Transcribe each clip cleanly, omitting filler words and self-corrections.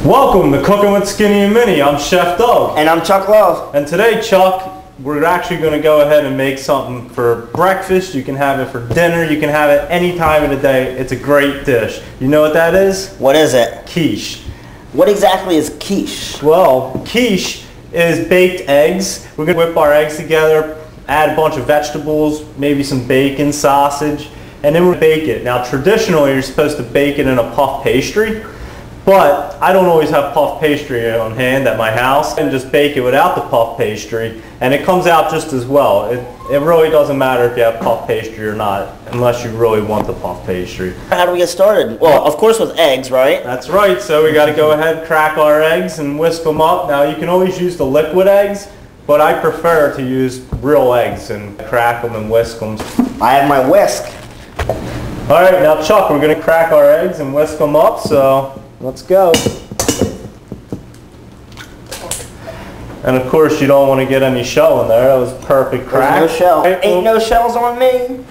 Welcome to Cooking with Skinny and Minnie. I'm Chef Doug. And I'm Chuck Love. And today, Chuck, we're actually going to go ahead and make something for breakfast. You can have it for dinner. You can have it any time of the day. It's a great dish. You know what that is? What is it? Quiche. What exactly is quiche? Well, quiche is baked eggs. We're going to whip our eggs together, add a bunch of vegetables, maybe some bacon, sausage, and then we'll bake it. Now, traditionally, you're supposed to bake it in a puff pastry. But I don't always have puff pastry on hand at my house, and just bake it without the puff pastry, and it comes out just as well. It really doesn't matter if you have puff pastry or not, unless you really want the puff pastry. How do we get started? Well, of course with eggs, right? That's right, so we got to go ahead, crack our eggs and whisk them up. Now you can always use the liquid eggs, but I prefer to use real eggs and crack them and whisk them. I have my whisk. Alright, now Chuck, we're going to crack our eggs and whisk them up, so let's go. And of course you don't want to get any shell in there. That was perfect crack. There's no shell. Ain't no shells on me.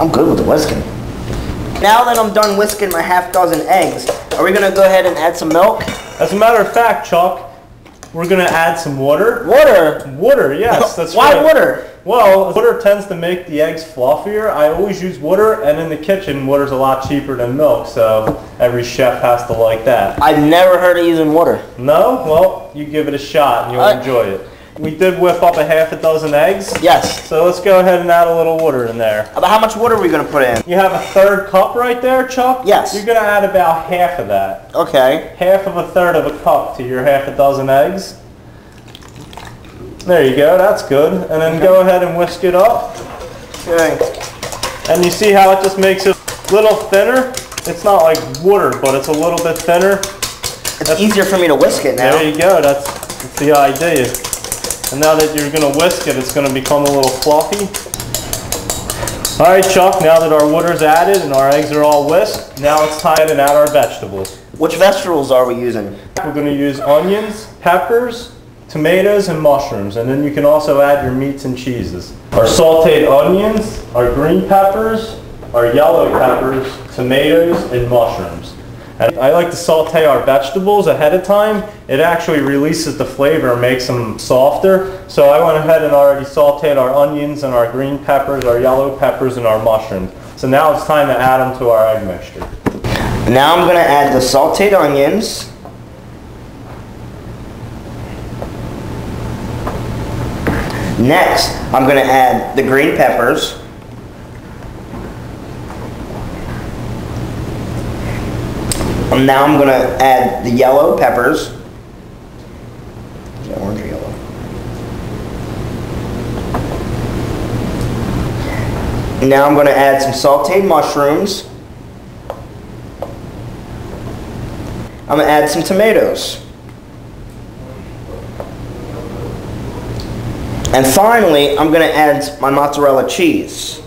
I'm good with the whisking. Now that I'm done whisking my half dozen eggs, are we going to go ahead and add some milk? As a matter of fact, Chuck, we're going to add some water. Water? Water, yes. That's Why right. water? Well, water tends to make the eggs fluffier. I always use water, and in the kitchen, water's a lot cheaper than milk, so every chef has to like that. I've never heard of using water. No? Well, you give it a shot, and you'll enjoy it. We did whip up a half a dozen eggs. Yes. So let's go ahead and add a little water in there. About how much water are we going to put in? You have a third cup right there, Chuck? Yes. You're going to add about half of that. Okay. Half of a third of a cup to your half a dozen eggs. There you go, that's good. And then go ahead and whisk it up. Okay. And you see how it just makes it a little thinner? It's not like water, but it's a little bit thinner. It's easier for me to whisk it now. There you go, that's the idea. And now that you're going to whisk it, it's going to become a little fluffy. Alright Chuck, now that our water's added and our eggs are all whisked, now it's time to add our vegetables. Which vegetables are we using? We're going to use onions, peppers, tomatoes, and mushrooms. And then you can also add your meats and cheeses. Our sauteed onions, our green peppers, our yellow peppers, tomatoes, and mushrooms. And I like to saute our vegetables ahead of time. It actually releases the flavor and makes them softer. So I went ahead and already sauteed our onions and our green peppers, our yellow peppers, and our mushrooms. So now it's time to add them to our egg mixture. Now I'm going to add the sauteed onions. Next, I'm going to add the green peppers. And now I'm going to add the yellow peppers. Is that orange or yellow? And now I'm going to add some sauteed mushrooms. I'm going to add some tomatoes. And finally, I'm going to add my mozzarella cheese.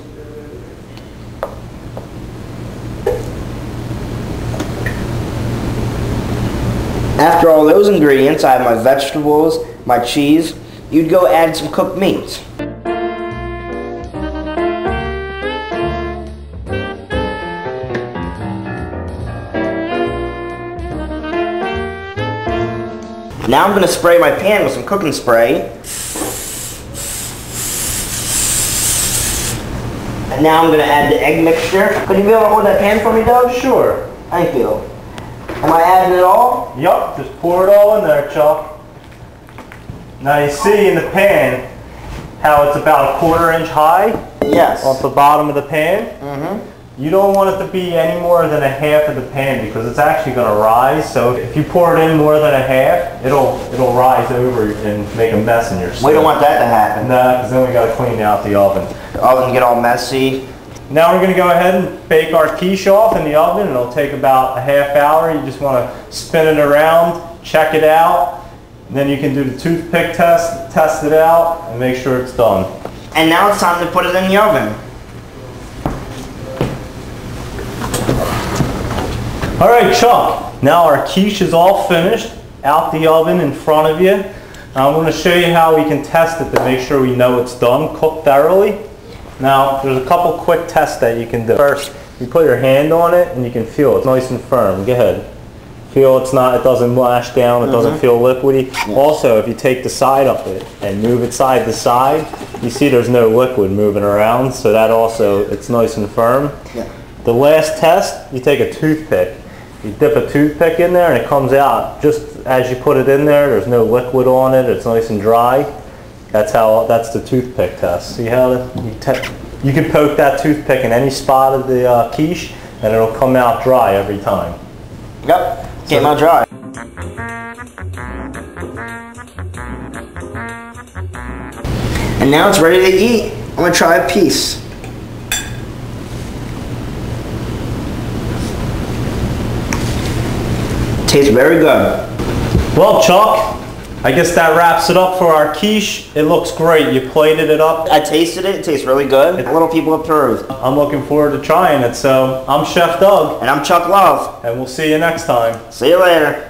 After all those ingredients, I have my vegetables, my cheese. You'd go add some cooked meat. Now I'm going to spray my pan with some cooking spray. And now I'm going to add the egg mixture. Could you be able to hold that pan for me, Doug? Sure. Thank you. Am I adding it all? Yup, just pour it all in there, Chuck. Now you see in the pan how it's about a 1/4 inch high? Yes. Off the bottom of the pan? Mm-hmm. You don't want it to be any more than a half of the pan because it's actually going to rise. So if you pour it in more than a half, it'll rise over and make a mess in your soup. We don't want that to happen. No, because then we got to clean out the oven. The oven get all messy. Now we're going to go ahead and bake our quiche off in the oven. It'll take about a half hour. You just want to spin it around, check it out, and then you can do the toothpick test it out, and make sure it's done. And now it's time to put it in the oven. All right, Chuck, now our quiche is all finished, out the oven in front of you. I'm going to show you how we can test it to make sure we know it's done, cooked thoroughly. Now, there's a couple quick tests that you can do. First, you put your hand on it and you can feel it. It's nice and firm. Go ahead. Feel it doesn't lash down, it doesn't feel liquidy. Yeah. Also, if you take the side of it and move it side to side, you see there's no liquid moving around, so that also, it's nice and firm. Yeah. The last test, you take a toothpick. You dip a toothpick in there and it comes out just as you put it in there. There's no liquid on it. It's nice and dry. That's the toothpick test. See how you can poke that toothpick in any spot of the quiche and it'll come out dry every time. Yep, came out dry. And now it's ready to eat. I'm gonna try a piece. Tastes very good. Well, Chuck, I guess that wraps it up for our quiche. It looks great. You plated it up. I tasted it. It tastes really good. Little people approve. I'm looking forward to trying it. So I'm Chef Doug. And I'm Chuck Love. And we'll see you next time. See you later.